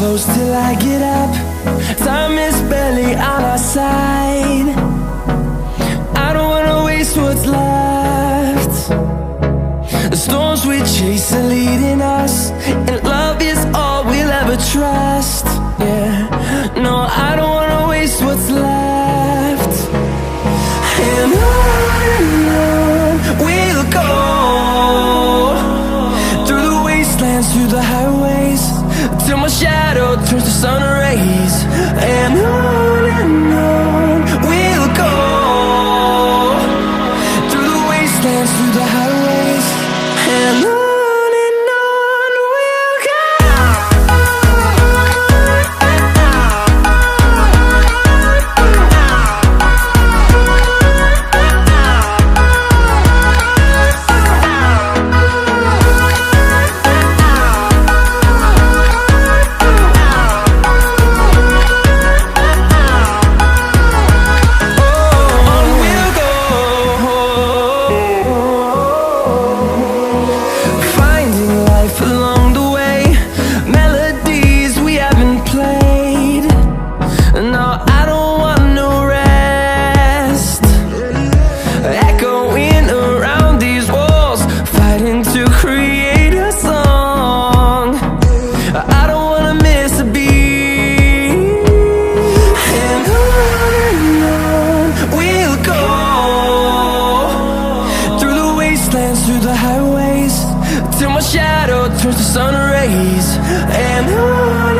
close till I get up. Time is barely on our side. I don't wanna waste what's left. The storms we chase are leading us, and love is all we'll ever trust. Yeah, no, I don't wanna waste what's left. And on we'll go, through the wastelands, through the highways, till my shadow turns to sun rays. And on we'll go, through the wastelands, through the highways, and on we'll go. Through the highways, till my shadow turns to sun rays. And on